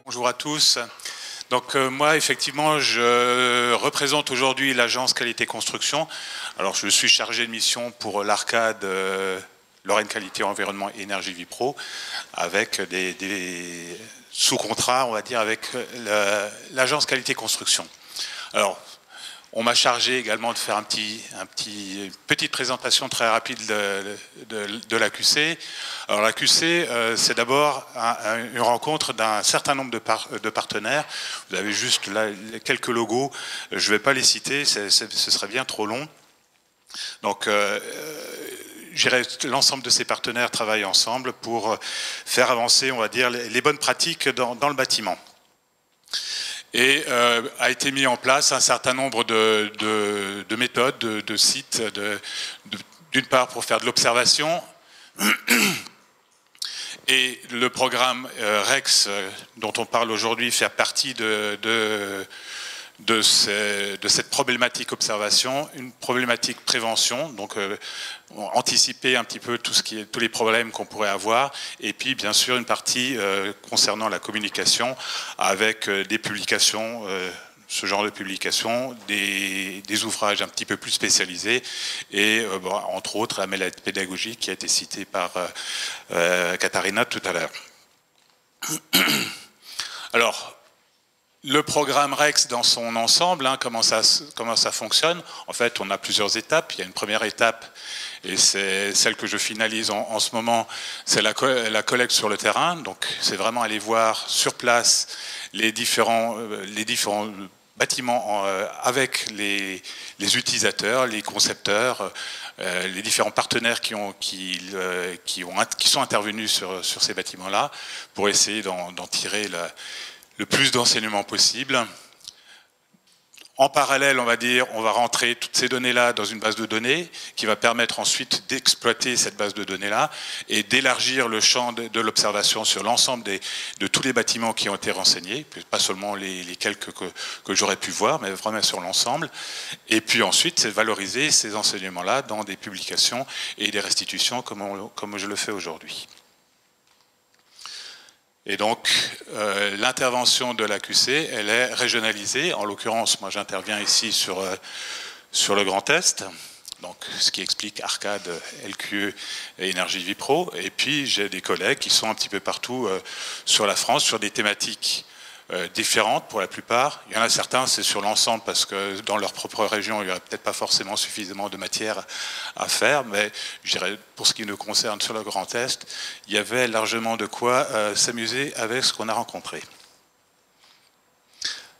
Bonjour à tous. Donc moi, effectivement, je représente aujourd'hui l'agence Qualité Construction. Alors je suis chargé de mission pour l'Arcade Lorraine Qualité Environnement et Énergie Vipro, avec des sous-contrats, on va dire, avec l'agence Qualité Construction. Alors, on m'a chargé également de faire une petite présentation très rapide de l'AQC. Alors l'AQC, c'est d'abord une rencontre d'un certain nombre de partenaires. Vous avez juste là quelques logos. Je ne vais pas les citer, ce serait bien trop long. Donc, l'ensemble de ces partenaires travaillent ensemble pour faire avancer, on va dire, les bonnes pratiques dans le bâtiment. Et a été mis en place un certain nombre de méthodes, de sites, d'une part pour faire de l'observation, et le programme REX dont on parle aujourd'hui fait partie de cette problématique observation, une problématique prévention, donc anticiper un petit peu tous les problèmes qu'on pourrait avoir, et puis bien sûr une partie concernant la communication avec des publications, ce genre de publications, des ouvrages un petit peu plus spécialisés, et entre autres la méthode pédagogique qui a été citée par Katharina tout à l'heure. Alors, le programme REX dans son ensemble, comment ça fonctionne? En fait, on a plusieurs étapes. Il y a une première étape, et c'est celle que je finalise en ce moment, c'est la collecte sur le terrain. Donc, c'est vraiment aller voir sur place les différents bâtiments avec les utilisateurs, les concepteurs, les différents partenaires qui sont intervenus sur ces bâtiments-là, pour essayer d'en tirer le plus d'enseignements possible. En parallèle, on va rentrer toutes ces données-là dans une base de données qui va permettre ensuite d'exploiter cette base de données-là et d'élargir le champ de l'observation sur l'ensemble de tous les bâtiments qui ont été renseignés, pas seulement les quelques que j'aurais pu voir, mais vraiment sur l'ensemble. Et puis ensuite, c'est de valoriser ces enseignements-là dans des publications et des restitutions comme je le fais aujourd'hui. Et donc, l'intervention de l'AQC, elle est régionalisée. En l'occurrence, moi, j'interviens ici sur le Grand Est, donc ce qui explique Arcade, LQE et Énergie Vipro. Et puis, j'ai des collègues qui sont un petit peu partout sur la France, sur des thématiques différentes pour la plupart. Il y en a certains, c'est sur l'ensemble parce que dans leur propre région, il n'y aurait peut-être pas forcément suffisamment de matière à faire, mais je dirais, pour ce qui nous concerne sur le Grand Est, il y avait largement de quoi s'amuser avec ce qu'on a rencontré.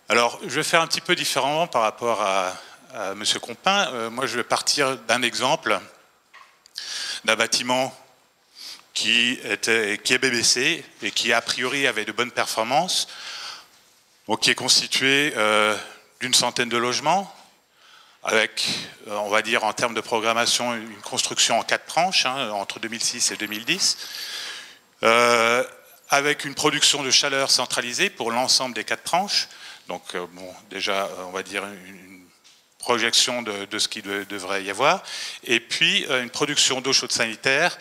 Alors, je vais faire un petit peu différemment par rapport à M. Compin. Moi, je vais partir d'un exemple d'un bâtiment qui est BBC et qui, a priori, avait de bonnes performances. Donc, qui est constitué d'une centaine de logements, avec, on va dire, en termes de programmation, une construction en 4 tranches, entre 2006 et 2010, avec une production de chaleur centralisée pour l'ensemble des 4 tranches. Donc, bon, déjà, on va dire une projection de ce qu'il devrait y avoir. Et puis, une production d'eau chaude sanitaire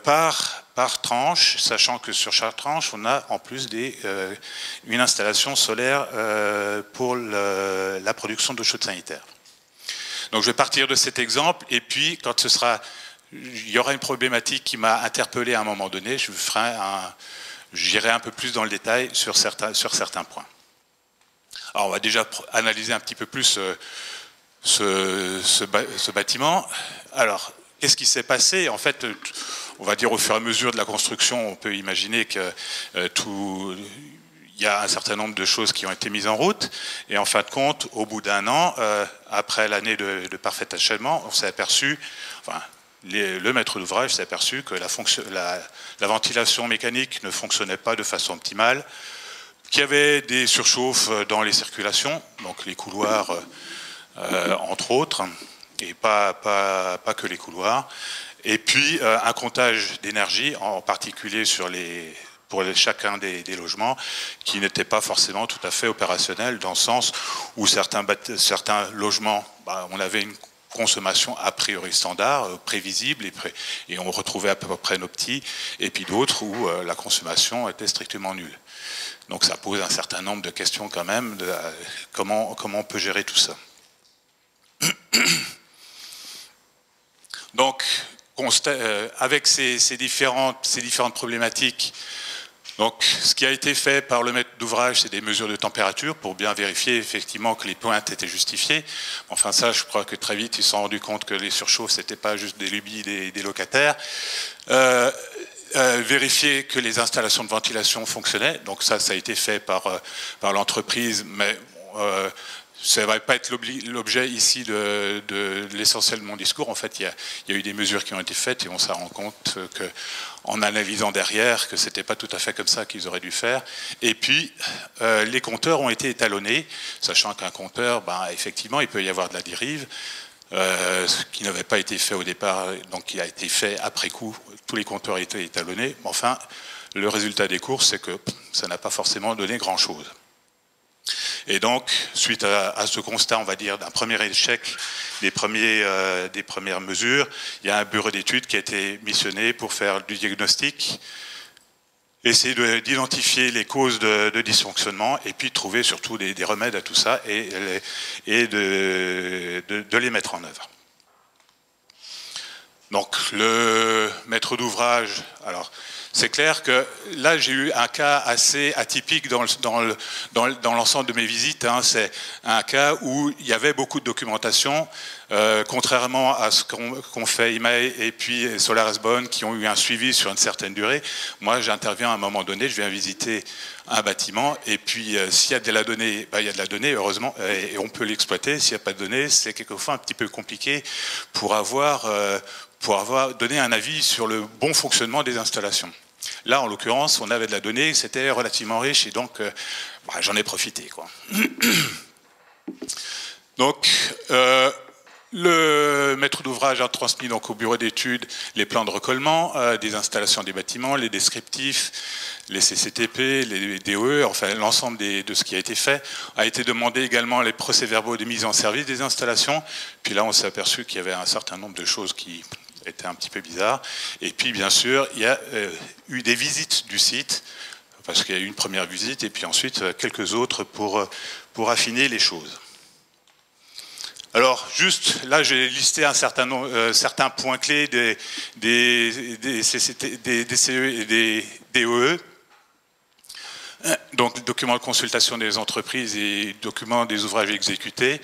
par tranche, sachant que sur chaque tranche, on a en plus une installation solaire pour la production d'eau chaude sanitaire. Donc je vais partir de cet exemple, et puis quand il y aura une problématique qui m'a interpellé à un moment donné, j'irai un peu plus dans le détail sur certains points. Alors on va déjà analyser un petit peu plus ce bâtiment. Alors, qu'est-ce qui s'est passé? En fait, on va dire au fur et à mesure de la construction, on peut imaginer qu'il y a un certain nombre de choses qui ont été mises en route. Et en fin de compte, au bout d'un an, après l'année de parfait achèvement, on s'est aperçu, le maître d'ouvrage s'est aperçu que la ventilation mécanique ne fonctionnait pas de façon optimale, qu'il y avait des surchauffes dans les circulations, donc les couloirs, entre autres, et pas que les couloirs. Et puis un comptage d'énergie, en particulier pour chacun des logements, qui n'était pas forcément tout à fait opérationnel, dans le sens où certains logements, on avait une consommation a priori standard, prévisible, et on retrouvait à peu près nos petits, et puis d'autres où la consommation était strictement nulle. Donc ça pose un certain nombre de questions quand même, de comment on peut gérer tout ça. Donc, avec ces différentes problématiques, donc, ce qui a été fait par le maître d'ouvrage, c'est des mesures de température pour bien vérifier effectivement que les pointes étaient justifiées. Enfin, ça, je crois que très vite, ils se sont rendus compte que les surchauffes, c'était pas juste des lubies des locataires. Vérifier que les installations de ventilation fonctionnaient. Donc ça a été fait par l'entreprise, mais ça ne va pas être l'objet ici de l'essentiel de mon discours. En fait, il y a eu des mesures qui ont été faites et on s'est rendu compte en analysant derrière que ce n'était pas tout à fait comme ça qu'ils auraient dû faire. Et puis, les compteurs ont été étalonnés, sachant qu'un compteur, ben, effectivement, il peut y avoir de la dérive, ce qui n'avait pas été fait au départ, donc il a été fait après coup. Tous les compteurs étaient étalonnés. Mais enfin, le résultat des courses, c'est que ça n'a pas forcément donné grand-chose. Et donc, suite à ce constat, on va dire, d'un premier échec des premières mesures, il y a un bureau d'études qui a été missionné pour faire du diagnostic, essayer d'identifier les causes de dysfonctionnement et puis trouver surtout des remèdes à tout ça et de les mettre en œuvre. Donc, le maître d'ouvrage, alors, c'est clair que là, j'ai eu un cas assez atypique dans l'ensemble de mes visites. Hein. C'est un cas où il y avait beaucoup de documentation, contrairement à ce qu'ont fait IMAE et puis Solaris Bonn, qui ont eu un suivi sur une certaine durée. Moi, j'interviens à un moment donné, je viens visiter un bâtiment, et puis s'il y a de la donnée, ben, il y a de la donnée, heureusement, et on peut l'exploiter. S'il n'y a pas de données, c'est quelquefois un petit peu compliqué pour avoir donné un avis sur le bon fonctionnement des installations. Là, en l'occurrence, on avait de la donnée, c'était relativement riche, et donc j'en ai profité, quoi. Donc, le maître d'ouvrage a transmis donc au bureau d'études les plans de recollement des installations des bâtiments, les descriptifs, les CCTP, les DOE, enfin l'ensemble de ce qui a été fait. A été demandé également les procès-verbaux de mise en service des installations. Puis là, on s'est aperçu qu'il y avait un certain nombre de choses qui était un petit peu bizarre. Et puis, bien sûr, il y a eu des visites du site, parce qu'il y a eu une première visite, et puis ensuite quelques autres pour affiner les choses. Alors, juste, là, j'ai listé certains points clés des CCT, des DCE et des DOE. Donc, documents de consultation des entreprises et documents des ouvrages exécutés.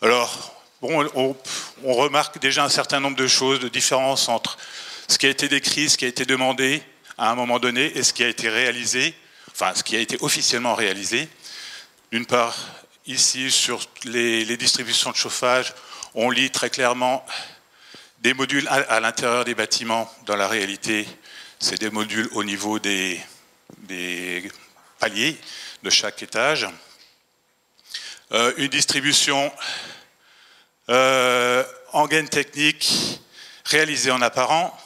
Alors, bon, on remarque déjà un certain nombre de choses, de différences entre ce qui a été décrit, ce qui a été demandé à un moment donné et ce qui a été réalisé, enfin ce qui a été officiellement réalisé. D'une part, ici, sur les distributions de chauffage, on lit très clairement des modules à l'intérieur des bâtiments. Dans la réalité, c'est des modules au niveau des paliers de chaque étage. Une distribution en gaine technique réalisée en apparent.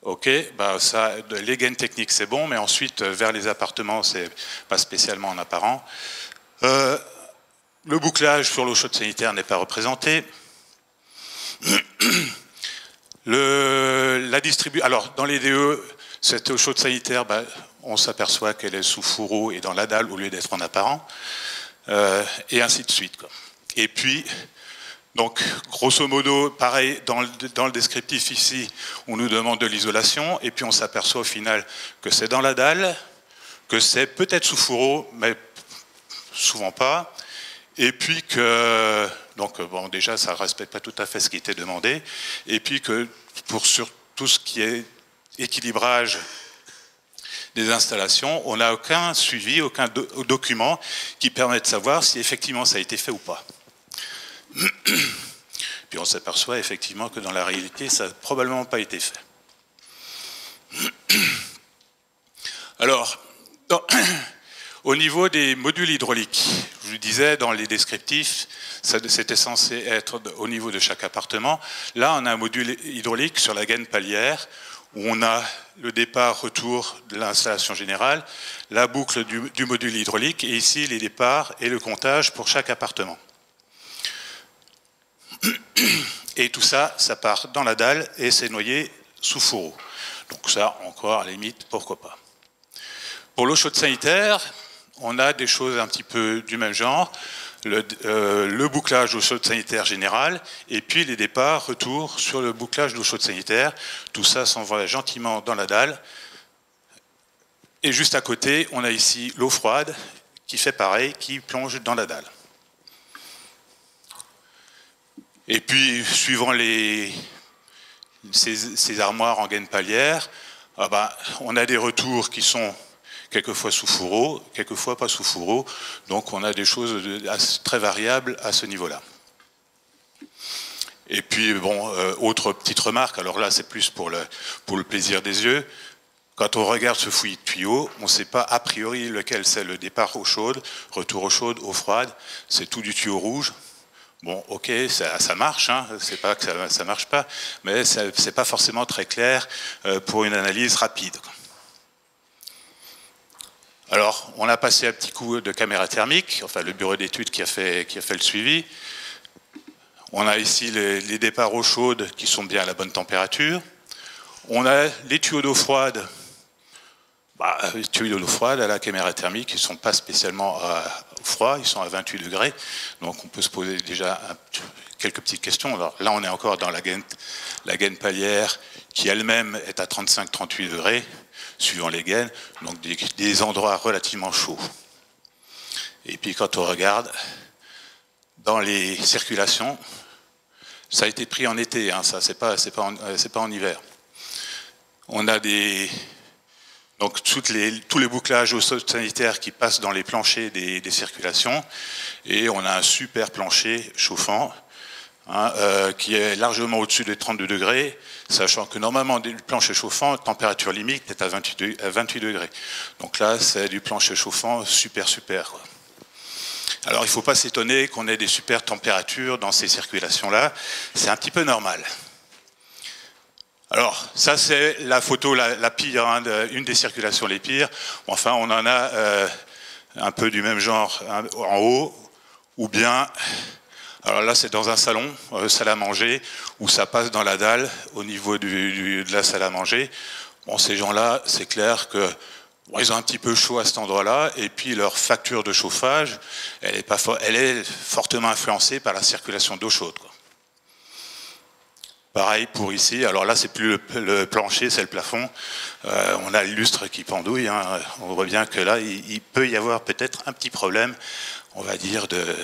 Ok, bah ça, les gaines techniques c'est bon, mais ensuite vers les appartements c'est pas spécialement en apparent. Le bouclage sur l'eau chaude sanitaire n'est pas représenté. Alors dans les DE, cette eau chaude sanitaire, bah, on s'aperçoit qu'elle est sous fourreau et dans la dalle au lieu d'être en apparent, et ainsi de suite, quoi. Et puis donc, grosso modo, pareil, dans le descriptif ici, on nous demande de l'isolation, et puis on s'aperçoit au final que c'est dans la dalle, que c'est peut-être sous fourreau, mais souvent pas, et puis que, donc bon, déjà, ça ne respecte pas tout à fait ce qui était demandé, et puis que sur tout ce qui est équilibrage des installations, on n'a aucun suivi, aucun document qui permet de savoir si effectivement ça a été fait ou pas. Puis on s'aperçoit effectivement que dans la réalité, ça n'a probablement pas été fait. Alors, au niveau des modules hydrauliques, je vous disais dans les descriptifs, c'était censé être au niveau de chaque appartement. Là, on a un module hydraulique sur la gaine palière, où on a le départ-retour de l'installation générale, la boucle du module hydraulique, et ici les départs et le comptage pour chaque appartement. Et tout ça, ça part dans la dalle et c'est noyé sous fourreau. Donc ça, encore, à la limite, pourquoi pas. Pour l'eau chaude sanitaire, on a des choses un petit peu du même genre. Le bouclage d'eau chaude sanitaire générale, et puis les départs, retour sur le bouclage d'eau chaude sanitaire. Tout ça s'envoie gentiment dans la dalle. Et juste à côté, on a ici l'eau froide qui fait pareil, qui plonge dans la dalle. Et puis, suivant ces armoires en gaine palière, on a des retours qui sont quelquefois sous fourreau, quelquefois pas sous fourreau. Donc on a des choses très variables à ce niveau-là. Et puis, bon, autre petite remarque, alors là c'est plus pour le plaisir des yeux. Quand on regarde ce fouillis de tuyaux, on ne sait pas a priori lequel c'est le départ eau chaude, retour eau chaude, eau froide. C'est tout du tuyau rouge. Bon, ok, ça marche, hein, c'est pas que ça marche pas, mais c'est pas forcément très clair pour une analyse rapide. Alors, on a passé un petit coup de caméra thermique, enfin le bureau d'études qui a fait le suivi. On a ici les départs eau chaude qui sont bien à la bonne température. On a les tuyaux d'eau froide. Les tuyaux d'eau froide à la caméra thermique, ils ne sont pas spécialement froids, ils sont à 28 degrés. Donc on peut se poser déjà quelques petites questions. Alors là, on est encore dans la gaine palière qui elle-même est à 35-38 degrés, suivant les gaines, donc des endroits relativement chauds. Et puis quand on regarde, dans les circulations, ça a été pris en été, hein, ça c'est pas en hiver. On a donc tous les bouclages au sol sanitaire qui passent dans les planchers des circulations, et on a un super plancher chauffant qui est largement au-dessus des 32 degrés, sachant que normalement du plancher chauffant, température limite est à 28 degrés. Donc là, c'est du plancher chauffant super, quoi. Alors il ne faut pas s'étonner qu'on ait des super températures dans ces circulations-là, c'est un petit peu normal. Alors, ça c'est la photo la pire, hein, une des circulations les pires. Enfin, on en a un peu du même genre en haut, ou bien, alors là c'est dans un salon, salle à manger, où ça passe dans la dalle au niveau de la salle à manger. Bon, ces gens-là, c'est clair que ils ont un petit peu chaud à cet endroit-là, et puis leur facture de chauffage, elle est fortement influencée par la circulation d'eau chaude, quoi. Pareil pour ici, alors là c'est plus le plancher, c'est le plafond. On a le lustre qui pendouille, hein. On voit bien que là il peut y avoir peut-être un petit problème, on va dire, de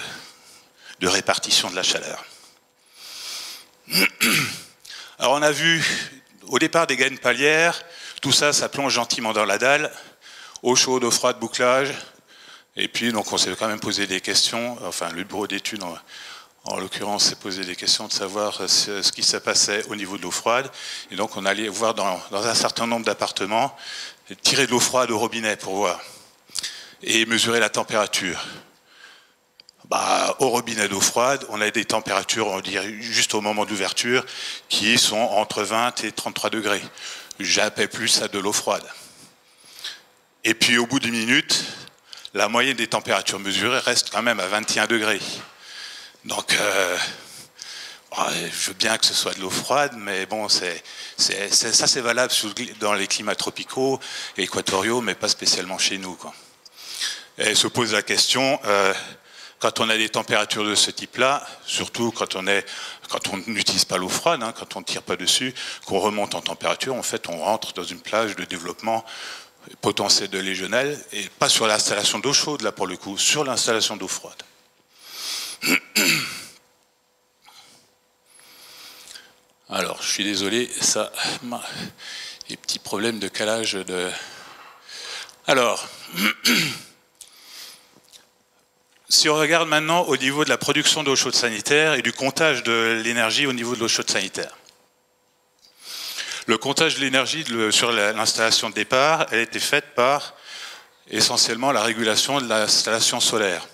répartition de la chaleur. Alors on a vu au départ des gaines palières, tout ça, ça plonge gentiment dans la dalle, eau chaude, eau froide, bouclage, et puis donc on s'est quand même posé des questions, enfin le bureau d'études en l'occurrence, s'est posé des questions de savoir ce qui se passait au niveau de l'eau froide. Et donc, on allait voir dans un certain nombre d'appartements, tirer de l'eau froide au robinet pour voir. Et mesurer la température. Au robinet d'eau froide, on a des températures, on dirait juste au moment d'ouverture, qui sont entre 20 et 33 degrés. J'appelle plus ça de l'eau froide. Et puis, au bout d'une minute, la moyenne des températures mesurées reste quand même à 21 degrés. Donc, je veux bien que ce soit de l'eau froide, mais bon, ça c'est valable dans les climats tropicaux et équatoriaux, mais pas spécialement chez nous, quoi. Et se pose la question, quand on a des températures de ce type-là, surtout quand on n'utilise pas l'eau froide, hein, quand on ne tire pas dessus, qu'on remonte en température, en fait, on rentre dans une plage de développement potentiel de légionnelle, et pas sur l'installation d'eau chaude, là, pour le coup, sur l'installation d'eau froide. Alors, je suis désolé, ça, les petits problèmes de calage de... Alors, si on regarde maintenant au niveau de la production d'eau chaude sanitaire et du comptage de l'énergie au niveau de l'eau chaude sanitaire. Le comptage de l'énergie sur l'installation de départ, elle a été faite par essentiellement la régulation de l'installation solaire.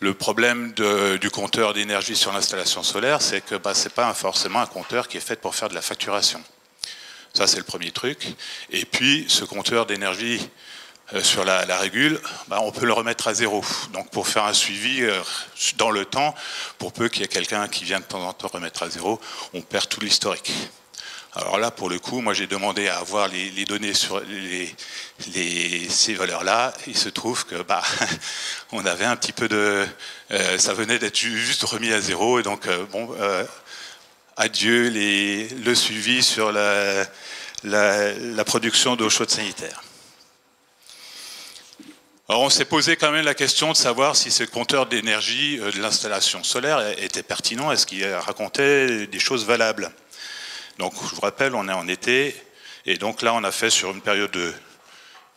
Le problème du compteur d'énergie sur l'installation solaire, c'est que ce n'est pas forcément un compteur qui est fait pour faire de la facturation. Ça, c'est le premier truc. Et puis, ce compteur d'énergie sur la régule, on peut le remettre à 0. Donc pour faire un suivi dans le temps, pour peu qu'il y ait quelqu'un qui vienne de temps en temps remettre à 0, on perd tout l'historique. Alors là, pour le coup, moi j'ai demandé à avoir les données sur ces valeurs-là. Il se trouve que on avait un petit peu de... ça venait d'être juste remis à 0. Et donc, adieu le suivi sur la production d'eau chaude sanitaire. Alors on s'est posé quand même la question de savoir si ce compteur d'énergie de l'installation solaire était pertinent, est-ce qu'il racontait des choses valables. Donc je vous rappelle, on est en été, et donc là on a fait sur une période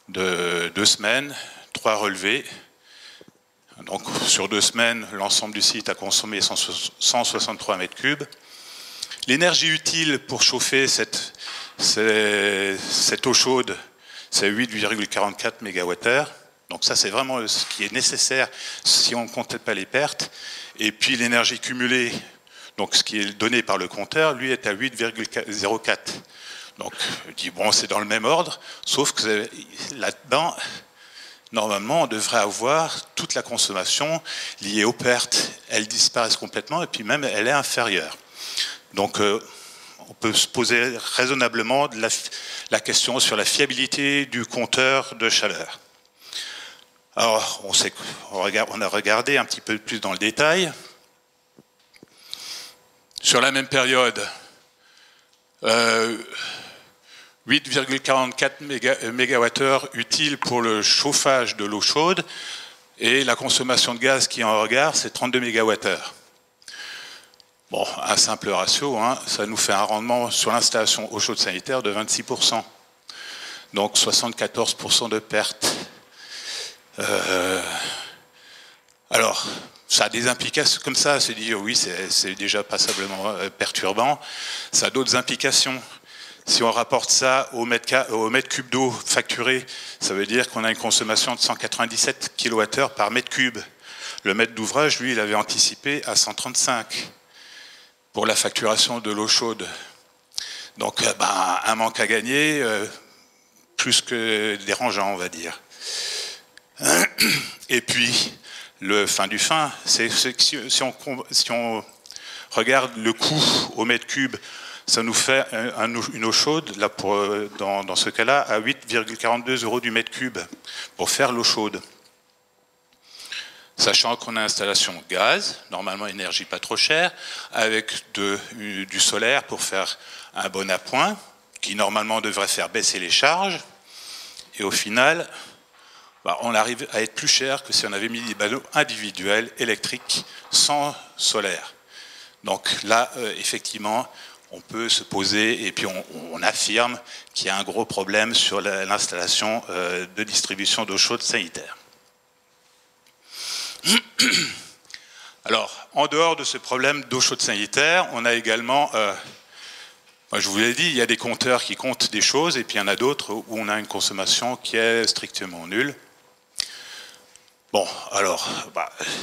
de 2 semaines, 3 relevés. Donc sur 2 semaines, l'ensemble du site a consommé 163 mètres cubes. L'énergie utile pour chauffer cette eau chaude, c'est 8,44 MWh. Donc ça c'est vraiment ce qui est nécessaire si on ne compte pas les pertes. Et puis l'énergie cumulée, donc ce qui est donné par le compteur, lui est à 8,04. Donc je dis bon, c'est dans le même ordre, sauf que là-dedans, normalement on devrait avoir toute la consommation liée aux pertes, elles disparaissent complètement et puis même elle est inférieure. Donc on peut se poser raisonnablement la question sur la fiabilité du compteur de chaleur. Alors on a regardé un petit peu plus dans le détail. Sur la même période, 8,44 MWh utiles pour le chauffage de l'eau chaude et la consommation de gaz qui est en regard, c'est 32 MWh. Bon, un simple ratio, ça nous fait un rendement sur l'installation eau chaude sanitaire de 26%. Donc 74% de pertes. Alors, ça a des implications comme ça, se dire oui, c'est déjà passablement perturbant. Ça a d'autres implications. Si on rapporte ça au mètre cube d'eau facturé, ça veut dire qu'on a une consommation de 197 kWh par mètre cube. Le maître d'ouvrage, lui, il avait anticipé à 135 pour la facturation de l'eau chaude. Donc, un manque à gagner, plus que dérangeant, on va dire. Et puis, le fin du fin, c'est que si on regarde le coût au mètre cube, ça nous fait une eau chaude, là dans ce cas-là, à 8,42 € du mètre cube pour faire l'eau chaude. Sachant qu'on a installation gaz, normalement énergie pas trop chère, avec du solaire pour faire un bon appoint, qui normalement devrait faire baisser les charges, et au final, on arrive à être plus cher que si on avait mis des panneaux individuels électriques sans solaire. Donc là, effectivement, on peut se poser et puis on affirme qu'il y a un gros problème sur l'installation de distribution d'eau chaude sanitaire. Alors, en dehors de ce problème d'eau chaude sanitaire, on a également, je vous l'ai dit, il y a des compteurs qui comptent des choses et puis il y en a d'autres où on a une consommation qui est strictement nulle. Bon, alors,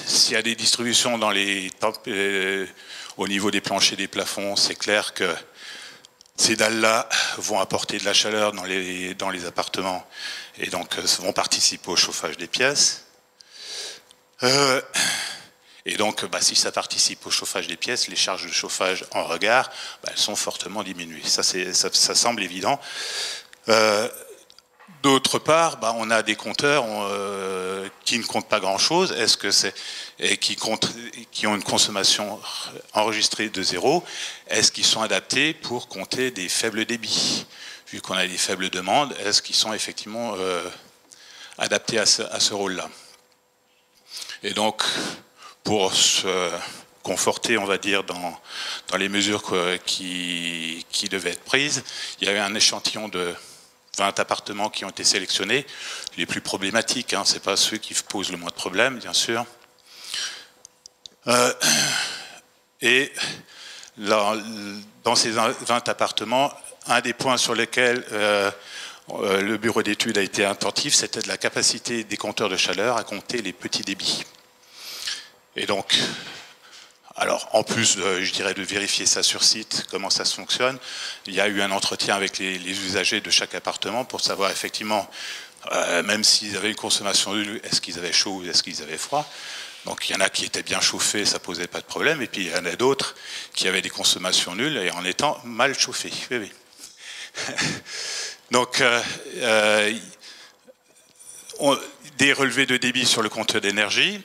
s'il y a des distributions dans au niveau des planchers des plafonds, c'est clair que ces dalles-là vont apporter de la chaleur dans les appartements et donc vont participer au chauffage des pièces. Et donc, si ça participe au chauffage des pièces, les charges de chauffage en regard, elles sont fortement diminuées. Ça semble évident. D'autre part, on a des compteurs qui ne comptent pas grand-chose, et qui ont une consommation enregistrée de 0. Est-ce qu'ils sont adaptés pour compter des faibles débits? Vu qu'on a des faibles demandes, est-ce qu'ils sont effectivement adaptés à ce rôle-là? Et donc, pour se conforter, on va dire, dans les mesures qui devaient être prises, il y avait un échantillon de 20 appartements qui ont été sélectionnés, les plus problématiques, ce n'est pas ceux qui posent le moins de problèmes, bien sûr. Et là, dans ces 20 appartements, un des points sur lesquels le bureau d'études a été attentif, c'était de la capacité des compteurs de chaleur à compter les petits débits. Et donc, alors, en plus, je dirais, de vérifier ça sur site, comment ça fonctionne, il y a eu un entretien avec les usagers de chaque appartement pour savoir effectivement même s'ils avaient une consommation nulle, est-ce qu'ils avaient chaud ou est-ce qu'ils avaient froid? Donc il y en a qui étaient bien chauffés, ça posait pas de problème, et puis il y en a d'autres qui avaient des consommations nulles et en étant mal chauffés. Oui, oui. Donc des relevés de débit sur le compteur d'énergie.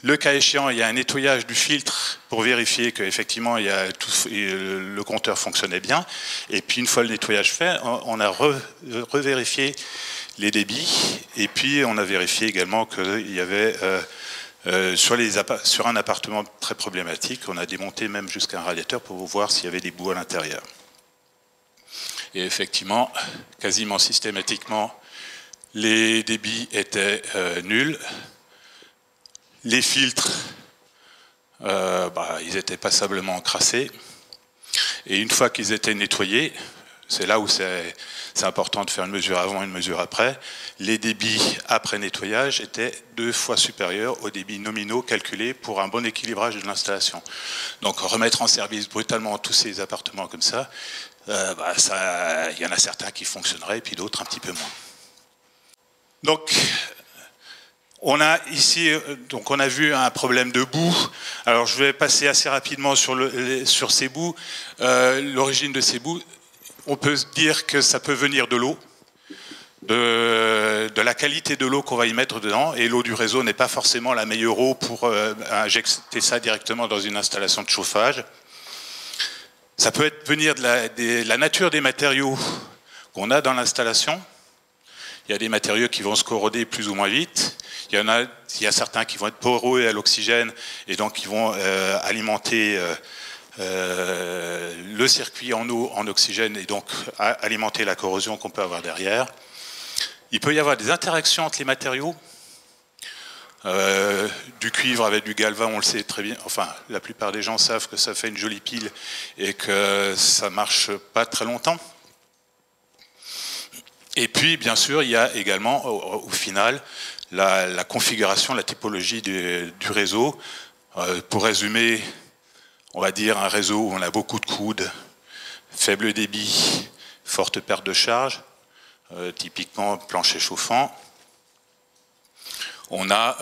Le cas échéant, il y a un nettoyage du filtre pour vérifier qu'effectivement le compteur fonctionnait bien. Et puis une fois le nettoyage fait, on a revérifié les débits. Et puis on a vérifié également qu'il y avait sur un appartement très problématique, on a démonté même jusqu'à un radiateur pour voir s'il y avait des bouts à l'intérieur. Et effectivement, quasiment systématiquement, les débits étaient nuls. Les filtres, ils étaient passablement encrassés. Et une fois qu'ils étaient nettoyés, c'est là où c'est important de faire une mesure avant et une mesure après, les débits après nettoyage étaient 2 fois supérieurs aux débits nominaux calculés pour un bon équilibrage de l'installation. Donc remettre en service brutalement tous ces appartements comme ça, il y en a certains qui fonctionneraient et puis d'autres un petit peu moins. Donc, on a ici, donc on a vu un problème de boue. Alors je vais passer assez rapidement sur ces boues. L'origine de ces boues, on peut se dire que ça peut venir de l'eau, de la qualité de l'eau qu'on va y mettre dedans. Et l'eau du réseau n'est pas forcément la meilleure eau pour injecter ça directement dans une installation de chauffage. Ça peut venir de la nature des matériaux qu'on a dans l'installation. Il y a des matériaux qui vont se corroder plus ou moins vite. Il y a certains qui vont être poreux à l'oxygène et donc qui vont alimenter le circuit en eau, en oxygène et donc alimenter la corrosion qu'on peut avoir derrière. Il peut y avoir des interactions entre les matériaux. Du cuivre avec du galvin, on le sait très bien. Enfin, la plupart des gens savent que ça fait une jolie pile et que ça marche pas très longtemps. Et puis, bien sûr, il y a également, au final, la configuration, la typologie du réseau. Pour résumer, on va dire un réseau où on a beaucoup de coudes, faible débit, forte perte de charge, typiquement plancher chauffant. On a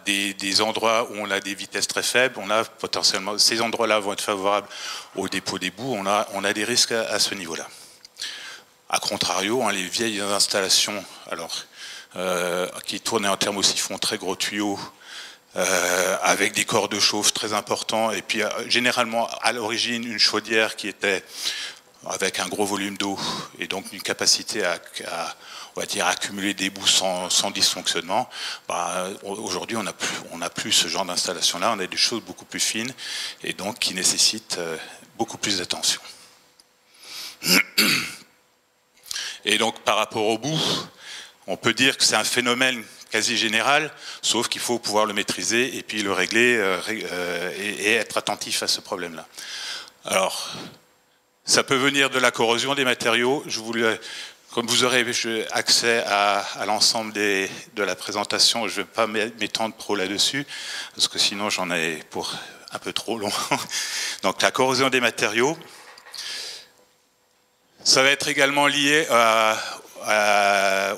des endroits où on a des vitesses très faibles. On a potentiellement, ces endroits-là vont être favorables au dépôt des boues. On a des risques à ce niveau-là. A contrario, les vieilles installations, qui tournaient en thermosiphon, très gros tuyaux, avec des corps de chauffe très importants, et puis généralement à l'origine une chaudière qui était avec un gros volume d'eau et donc une capacité à accumuler des boues sans dysfonctionnement. Aujourd'hui, on n'a plus ce genre d'installation-là. On a des choses beaucoup plus fines et donc qui nécessitent beaucoup plus d'attention. Et donc, par rapport au bout, on peut dire que c'est un phénomène quasi général, sauf qu'il faut pouvoir le maîtriser et puis le régler et être attentif à ce problème-là. Alors, ça peut venir de la corrosion des matériaux. Comme vous aurez accès à l'ensemble de la présentation, je ne vais pas m'étendre trop là-dessus, parce que sinon j'en ai pour un peu trop long. Donc la corrosion des matériaux. Ça va être également lié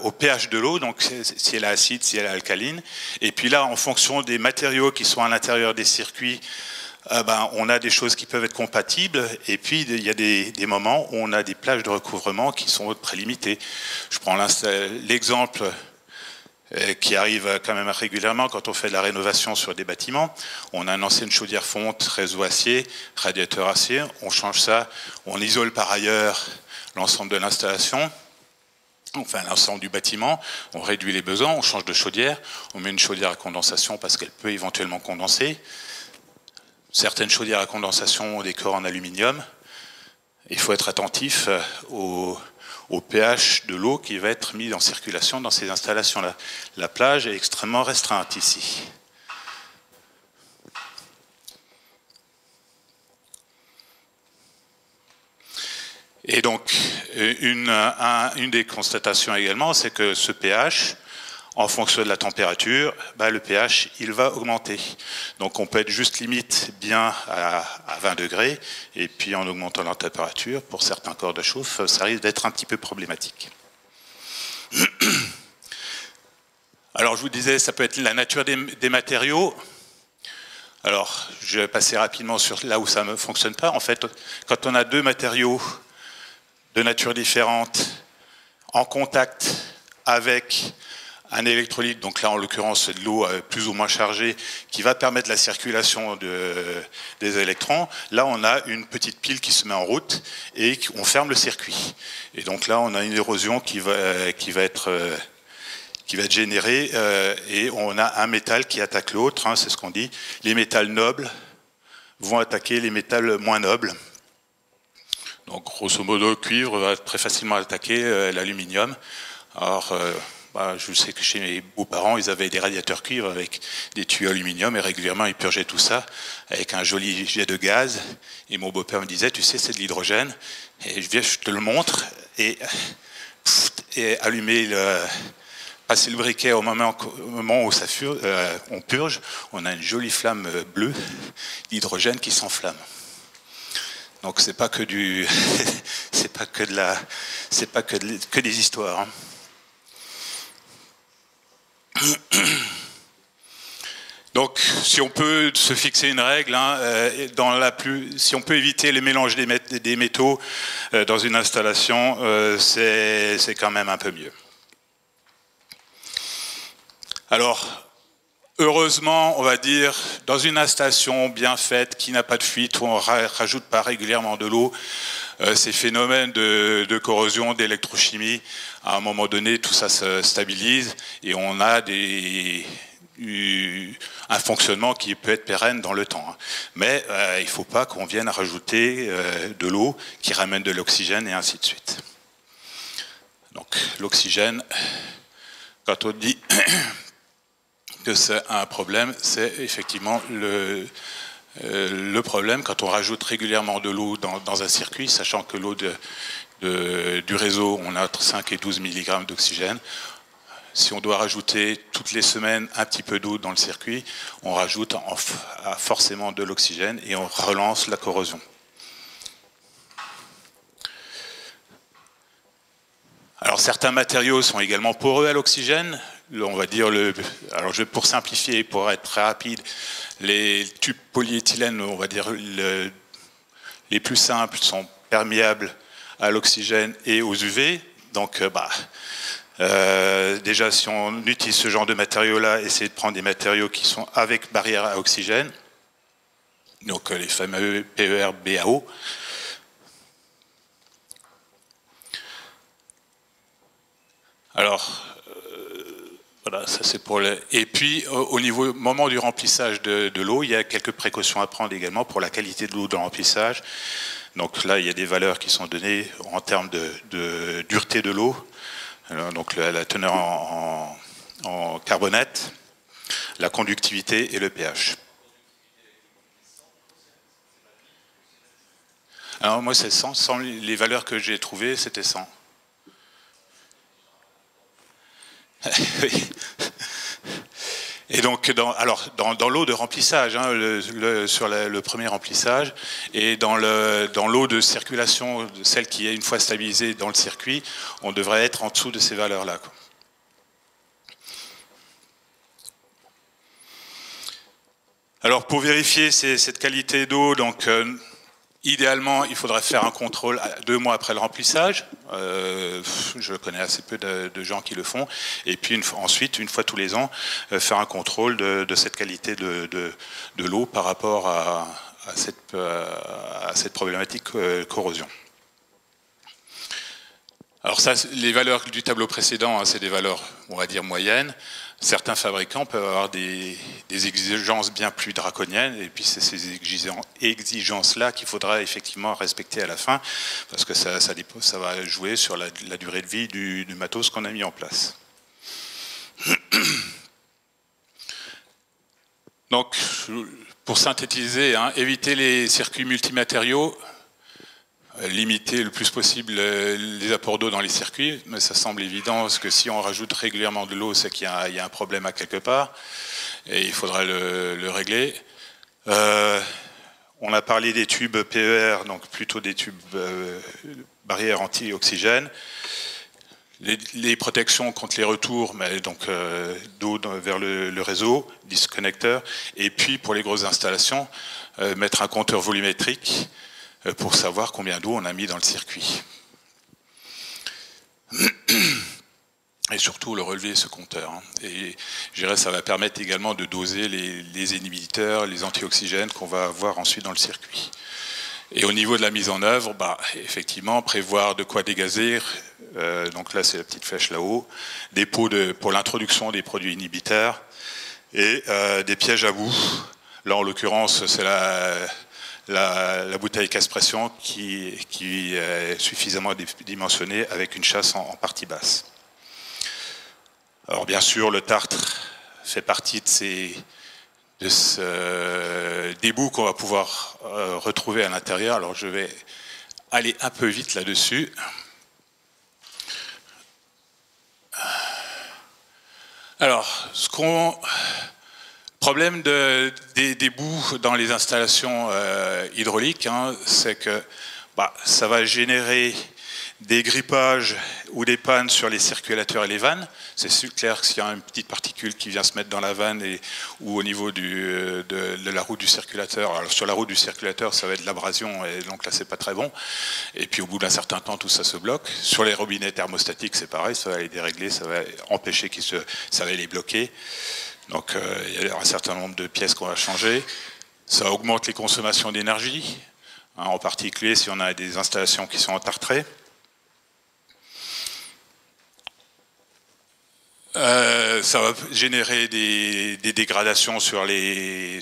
au pH de l'eau, donc si elle est acide, si elle est alcaline. Et puis là, en fonction des matériaux qui sont à l'intérieur des circuits, on a des choses qui peuvent être compatibles. Et puis, il y a des moments où on a des plages de recouvrement qui sont très limitées. Je prends l'exemple qui arrive quand même régulièrement quand on fait de la rénovation sur des bâtiments. On a une ancienne chaudière fonte, réseau acier, radiateur acier. On change ça, on isole par ailleurs l'ensemble de l'installation, enfin l'ensemble du bâtiment, on réduit les besoins, on change de chaudière, on met une chaudière à condensation parce qu'elle peut éventuellement condenser. Certaines chaudières à condensation ont des corps en aluminium. Il faut être attentif au pH de l'eau qui va être mis en circulation dans ces installations-là. La plage est extrêmement restreinte ici. Et donc, une des constatations également, c'est que ce pH, en fonction de la température, le pH, il va augmenter. Donc on peut être juste limite bien à 20 degrés, et puis en augmentant la température, pour certains corps de chauffe, ça risque d'être un petit peu problématique. Alors je vous disais, ça peut être la nature des matériaux. Alors je vais passer rapidement sur là où ça ne fonctionne pas. En fait, quand on a deux matériaux de nature différente en contact avec un électrolyte, donc là en l'occurrence c'est de l'eau plus ou moins chargée qui va permettre la circulation des électrons. Là on a une petite pile qui se met en route et on ferme le circuit. Et donc là on a une érosion qui va être générée et on a un métal qui attaque l'autre, hein, c'est ce qu'on dit. Les métals nobles vont attaquer les métals moins nobles. Donc grosso modo, le cuivre va très facilement attaquer l'aluminium. Alors je sais que chez mes beaux-parents, ils avaient des radiateurs cuivre avec des tuyaux aluminium et régulièrement ils purgeaient tout ça avec un joli jet de gaz. Et mon beau-père me disait, tu sais, c'est de l'hydrogène. Et je te le montre. Et allumer passer le briquet au moment où on purge, on a une jolie flamme bleue d'hydrogène qui s'enflamme. Donc c'est pas que que des histoires. Hein. Donc, si on peut se fixer une règle, hein, si on peut éviter les mélanges des métaux dans une installation, c'est quand même un peu mieux. Alors, heureusement, on va dire, dans une installation bien faite, qui n'a pas de fuite, où on ne rajoute pas régulièrement de l'eau, ces phénomènes de corrosion, d'électrochimie, à un moment donné, tout ça se stabilise et on a un fonctionnement qui peut être pérenne dans le temps. Mais il ne faut pas qu'on vienne rajouter de l'eau qui ramène de l'oxygène et ainsi de suite. Donc l'oxygène, quand on dit que c'est un problème, c'est effectivement le problème quand on rajoute régulièrement de l'eau dans un circuit, sachant que l'eau du réseau, on a entre 5 et 12 mg d'oxygène. Si on doit rajouter toutes les semaines un petit peu d'eau dans le circuit, on rajoute forcément de l'oxygène et on relance la corrosion. Alors certains matériaux sont également poreux à l'oxygène. On va dire pour simplifier, pour être très rapide, les tubes polyéthylène, on va dire les plus simples, sont perméables à l'oxygène et aux UV. Donc, déjà, si on utilise ce genre de matériaux-là, essayez de prendre des matériaux qui sont avec barrière à oxygène. Donc, les fameux PER, BAO. Alors, voilà, ça c'est pour les... Et puis, au moment du remplissage de l'eau, il y a quelques précautions à prendre également pour la qualité de l'eau de remplissage. Donc là, il y a des valeurs qui sont données en termes de dureté de l'eau. Donc la teneur en carbonate, la conductivité et le pH. Alors moi, c'est 100. Les valeurs que j'ai trouvées, c'était 100. Oui. Et donc, dans l'eau de remplissage, hein, sur le premier remplissage, et dans l'eau de circulation, celle qui est une fois stabilisée dans le circuit, on devrait être en dessous de ces valeurs-là. Alors, pour vérifier cette qualité d'eau, donc idéalement, il faudrait faire un contrôle 2 mois après le remplissage. Je connais assez peu de gens qui le font. Et puis ensuite, une fois tous les ans, faire un contrôle de cette qualité de l'eau par rapport à cette problématique corrosion. Alors ça, les valeurs du tableau précédent, hein, c'est des valeurs, on va dire, moyennes. Certains fabricants peuvent avoir des exigences bien plus draconiennes, et puis c'est ces exigences-là qu'il faudra effectivement respecter à la fin, parce que ça va jouer sur la durée de vie du matos qu'on a mis en place. Donc, pour synthétiser, hein, éviter les circuits multimatériaux, limiter le plus possible les apports d'eau dans les circuits, mais ça semble évident parce que si on rajoute régulièrement de l'eau, c'est qu'il y a un problème à quelque part et il faudra le régler. On a parlé des tubes PER, donc plutôt des tubes barrières anti-oxygène. Les protections contre les retours, mais donc d'eau vers le réseau, disconnecteur, et puis pour les grosses installations, mettre un compteur volumétrique pour savoir combien d'eau on a mis dans le circuit. Et surtout le relever ce compteur. Et je dirais ça va permettre également de doser les inhibiteurs, les antioxygènes qu'on va avoir ensuite dans le circuit. Et au niveau de la mise en œuvre, effectivement, prévoir de quoi dégazer. Donc là, c'est la petite flèche là-haut. Des pots pour l'introduction des produits inhibiteurs et des pièges à bout. Là, en l'occurrence, c'est la bouteille casse pression qui est suffisamment dimensionnée avec une chasse en partie basse. Alors bien sûr, le tartre fait partie des bouts qu'on va pouvoir retrouver à l'intérieur. Alors je vais aller un peu vite là-dessus. Alors, problème des bouts dans les installations hydrauliques, c'est que ça va générer des grippages ou des pannes sur les circulateurs et les vannes. C'est clair que s'il y a une petite particule qui vient se mettre dans la vanne ou au niveau de la roue du circulateur, alors sur la roue du circulateur ça va être de l'abrasion et donc là c'est pas très bon. Et puis au bout d'un certain temps tout ça se bloque. Sur les robinets thermostatiques c'est pareil, ça va les dérégler, ça va empêcher ça va les bloquer. Donc il y a un certain nombre de pièces qu'on va changer. Ça augmente les consommations d'énergie, en particulier si on a des installations qui sont entartrées. Ça va générer des dégradations sur les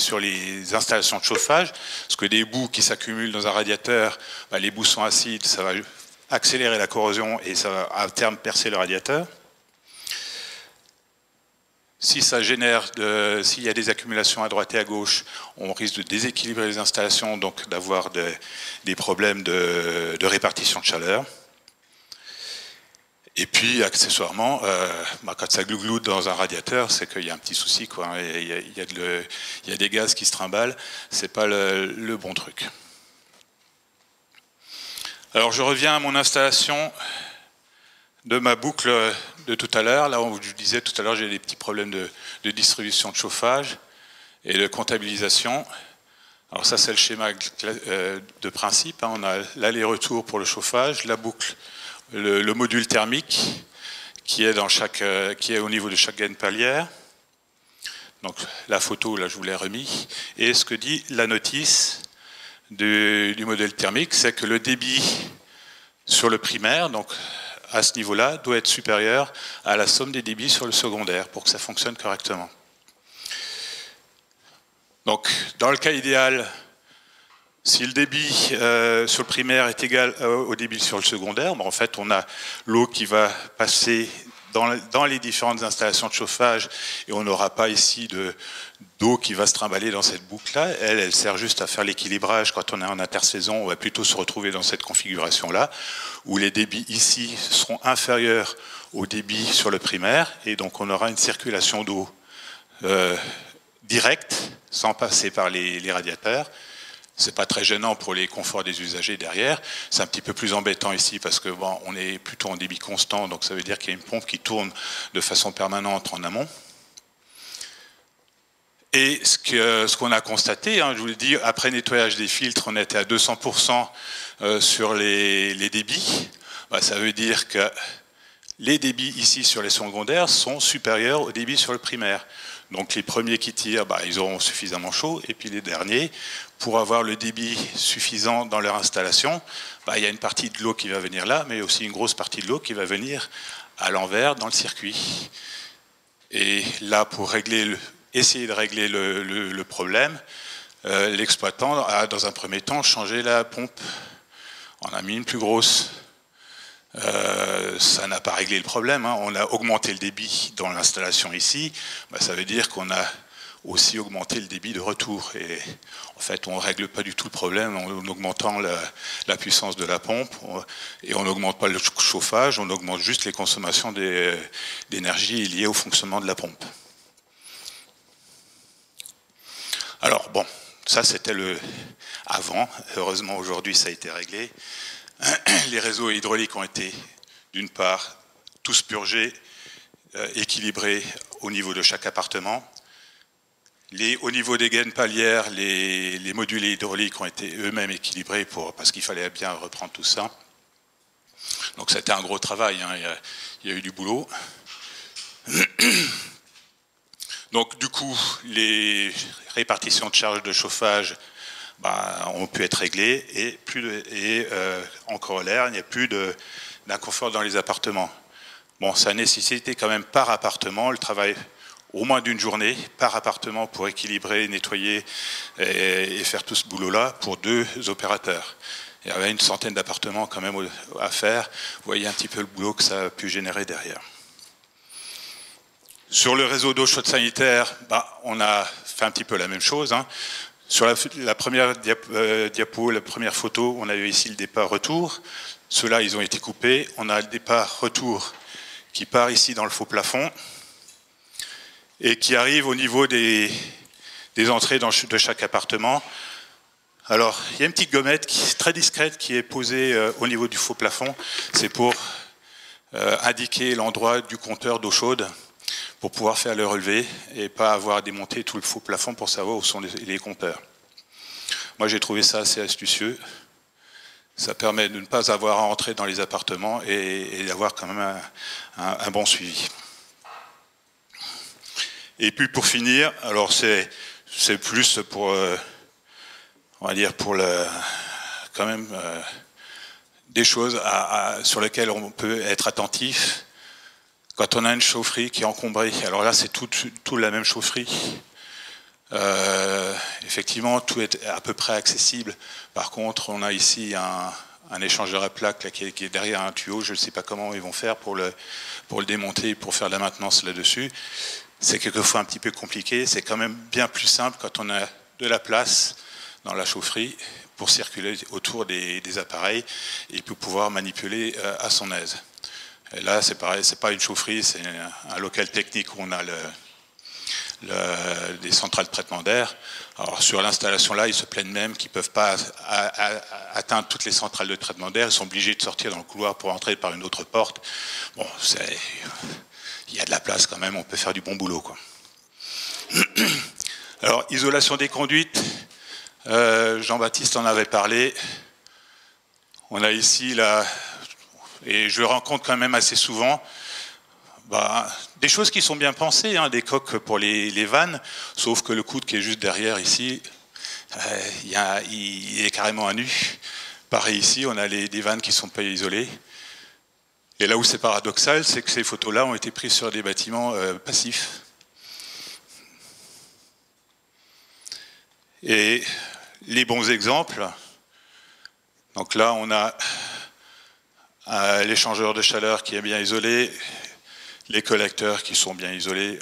installations de chauffage, parce que des boues qui s'accumulent dans un radiateur, les boues sont acides, ça va accélérer la corrosion et ça va à terme percer le radiateur. Si ça génère, s'il y a des accumulations à droite et à gauche, on risque de déséquilibrer les installations, donc d'avoir des problèmes de répartition de chaleur. Et puis, accessoirement, quand ça glougloute dans un radiateur, c'est qu'il y a un petit souci, quoi. Il y a des gaz qui se trimballent, c'est pas le bon truc. Alors, je reviens à mon installation de ma boucle de tout à l'heure. Là, où je disais tout à l'heure, j'ai des petits problèmes de distribution de chauffage et de comptabilisation. Alors ça, c'est le schéma de principe. On a l'aller-retour pour le chauffage, la boucle, le module thermique qui est au niveau de chaque gaine palière. Donc la photo, là, je vous l'ai remis. Et ce que dit la notice du modèle thermique, c'est que le débit sur le primaire, donc à ce niveau-là, doit être supérieur à la somme des débits sur le secondaire pour que ça fonctionne correctement. Donc, dans le cas idéal, si le débit sur le primaire est égal au débit sur le secondaire, en fait, on a l'eau qui va passer dans les différentes installations de chauffage et on n'aura pas ici d'eau qui va se trimballer dans cette boucle-là. Elle sert juste à faire l'équilibrage. Quand on est en intersaison, on va plutôt se retrouver dans cette configuration-là, où les débits ici seront inférieurs au débit sur le primaire, et donc on aura une circulation d'eau directe, sans passer par les radiateurs. C'est pas très gênant pour les conforts des usagers derrière. C'est un petit peu plus embêtant ici parce que on est plutôt en débit constant, donc ça veut dire qu'il y a une pompe qui tourne de façon permanente en amont. Et ce qu'on a constaté, je vous l'ai dit, après nettoyage des filtres, on était à 200% sur les débits. Ça veut dire que les débits ici sur les secondaires sont supérieurs aux débits sur le primaire. Donc les premiers qui tirent, ils auront suffisamment chaud, et puis les derniers, pour avoir le débit suffisant dans leur installation, il y a une partie de l'eau qui va venir là, mais aussi une grosse partie de l'eau qui va venir à l'envers dans le circuit. Et là, pour essayer de régler le problème, l'exploitant a, dans un premier temps, changé la pompe. On a mis une plus grosse. Ça n'a pas réglé le problème, On a augmenté le débit dans l'installation ici, ça veut dire qu'on a aussi augmenté le débit de retour. Et en fait, on ne règle pas du tout le problème en augmentant la puissance de la pompe, et on n'augmente pas le chauffage, on augmente juste les consommations d'énergie liées au fonctionnement de la pompe. Alors bon, ça c'était le avant. Heureusement aujourd'hui ça a été réglé. Les réseaux hydrauliques ont été, d'une part, tous purgés, équilibrés au niveau de chaque appartement. Au niveau des gaines palières, les modules hydrauliques ont été eux-mêmes équilibrés parce qu'il fallait bien reprendre tout ça. Donc c'était un gros travail, hein, il y a eu du boulot. Donc du coup, les répartitions de charges de chauffage ont pu être réglées et en corollaire, il n'y a plus d'inconfort dans les appartements. Bon, ça a nécessité quand même par appartement le travail au moins d'une journée par appartement pour équilibrer, nettoyer et faire tout ce boulot-là pour 2 opérateurs. Il y avait une centaine d'appartements quand même à faire. Vous voyez un petit peu le boulot que ça a pu générer derrière. Sur le réseau d'eau chaude sanitaire, on a fait un petit peu la même chose, hein. Sur la première diapo, la première photo, on avait ici le départ-retour. Ceux-là, ils ont été coupés. On a le départ-retour qui part ici dans le faux plafond et qui arrive au niveau des entrées de chaque appartement. Alors, il y a une petite gommette très discrète qui est posée au niveau du faux plafond. C'est pour indiquer l'endroit du compteur d'eau chaude pour pouvoir faire le relevé et pas avoir à démonter tout le faux plafond pour savoir où sont les compteurs. Moi, j'ai trouvé ça assez astucieux. Ça permet de ne pas avoir à entrer dans les appartements et d'avoir quand même un bon suivi. Et puis pour finir, alors c'est plus pour, on va dire, pour quand même des choses sur lesquelles on peut être attentif. Quand on a une chaufferie qui est encombrée, alors là c'est tout la même chaufferie. Effectivement, tout est à peu près accessible. Par contre, on a ici un échangeur à plaques là, qui est derrière un tuyau. Je ne sais pas comment ils vont faire pour le démonter et pour faire de la maintenance là-dessus. C'est quelquefois un petit peu compliqué. C'est quand même bien plus simple quand on a de la place dans la chaufferie pour circuler autour des appareils et pour pouvoir manipuler à son aise. Et là, c'est pareil, c'est pas une chaufferie, c'est un local technique où on a des centrales de traitement d'air. Alors sur l'installation là, ils se plaignent même qu'ils ne peuvent pas atteindre toutes les centrales de traitement d'air. Ils sont obligés de sortir dans le couloir pour entrer par une autre porte. Bon, il y a de la place quand même, on peut faire du bon boulot, quoi. Alors, isolation des conduites, Jean-Baptiste en avait parlé. On a ici, là, et je le rencontre quand même assez souvent, des choses qui sont bien pensées, hein, des coques pour les vannes, sauf que le coude qui est juste derrière ici, il est carrément à nu. Pareil ici, on a des vannes qui ne sont pas isolées. Et là où c'est paradoxal, c'est que ces photos-là ont été prises sur des bâtiments passifs. Et les bons exemples, donc là on a l'échangeur de chaleur qui est bien isolé, les collecteurs qui sont bien isolés,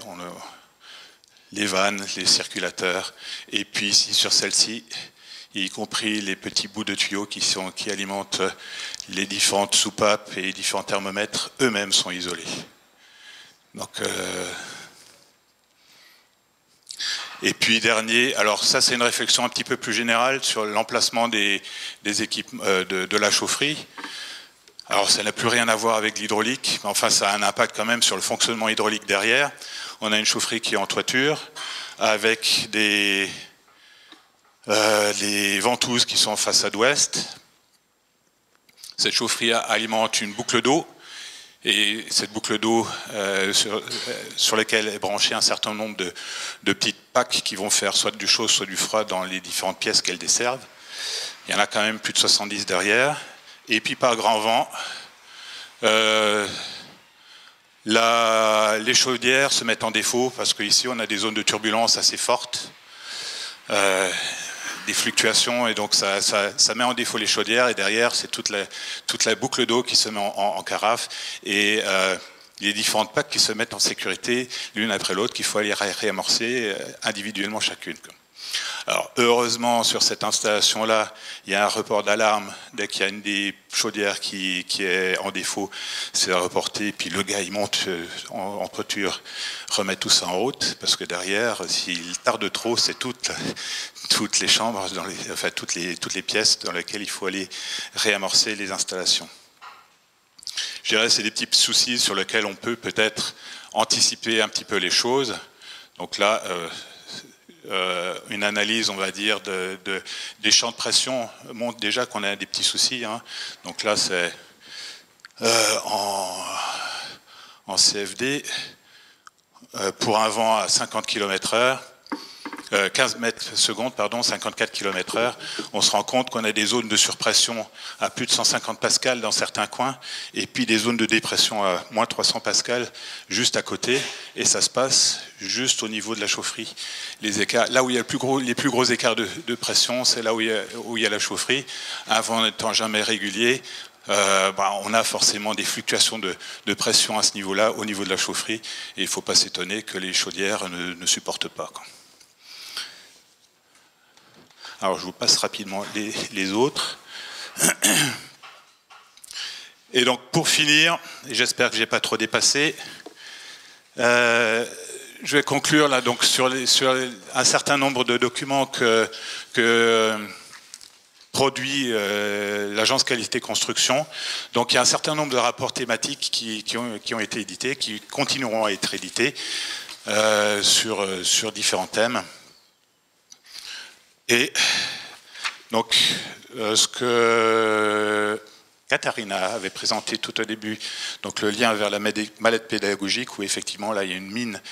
les vannes, les circulateurs, et puis ici sur celle-ci, y compris les petits bouts de tuyaux qui alimentent les différentes soupapes et les différents thermomètres, eux-mêmes sont isolés. Donc, et puis dernier, alors ça c'est une réflexion un petit peu plus générale sur l'emplacement des équipes de la chaufferie. Alors ça n'a plus rien à voir avec l'hydraulique, mais enfin ça a un impact quand même sur le fonctionnement hydraulique derrière. On a une chaufferie qui est en toiture, avec les ventouses qui sont en façade ouest. Cette chaufferie alimente une boucle d'eau, et cette boucle d'eau sur laquelle est branché un certain nombre de petites packs qui vont faire soit du chaud, soit du froid dans les différentes pièces qu'elle desservent. Il y en a quand même plus de 70 derrière. Et puis par grand vent, les chaudières se mettent en défaut parce qu'ici on a des zones de turbulence assez fortes, des fluctuations, et donc ça met en défaut les chaudières, et derrière c'est toute la boucle d'eau qui se met en carafe, et les différentes packs qui se mettent en sécurité l'une après l'autre, qu'il faut aller réamorcer individuellement chacune. Alors heureusement sur cette installation-là, il y a un report d'alarme. Dès qu'il y a une des chaudières qui est en défaut, c'est reporté, puis le gars il monte en toiture, remet tout ça en route, parce que derrière, s'il tarde trop, c'est toutes les chambres, enfin toutes les pièces dans lesquelles il faut aller réamorcer les installations. Je dirais c'est des petits soucis sur lesquels on peut peut-être anticiper un petit peu les choses. Donc là, une analyse, on va dire, des champs de pression montre déjà qu'on a des petits soucis. Hein. Donc là, c'est en CFD, pour un vent à 50 km/h, 15 mètres secondes, pardon, 54 km/h, on se rend compte qu'on a des zones de surpression à plus de 150 pascal dans certains coins, et puis des zones de dépression à moins 300 pascal juste à côté, et ça se passe juste au niveau de la chaufferie. Les écarts, là où il y a les plus gros écarts de pression, c'est là où il y a la chaufferie. Un vent n'étant jamais régulier, on a forcément des fluctuations de pression à ce niveau-là, au niveau de la chaufferie, et il ne faut pas s'étonner que les chaudières ne supportent pas, quoi. Alors je vous passe rapidement les autres. Et donc pour finir, et j'espère que je n'ai pas trop dépassé, je vais conclure là donc sur un certain nombre de documents que produit l'agence qualité construction. Donc il y a un certain nombre de rapports thématiques qui ont été édités, qui continueront à être édités sur différents thèmes. Et donc, ce que Katharina avait présenté tout au début, donc le lien vers la mallette pédagogique, où effectivement, là, il y a une mine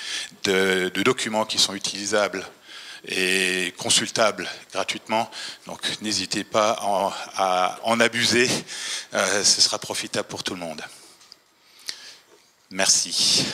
de documents qui sont utilisables et consultables gratuitement. Donc, n'hésitez pas à en abuser. Ce sera profitable pour tout le monde. Merci.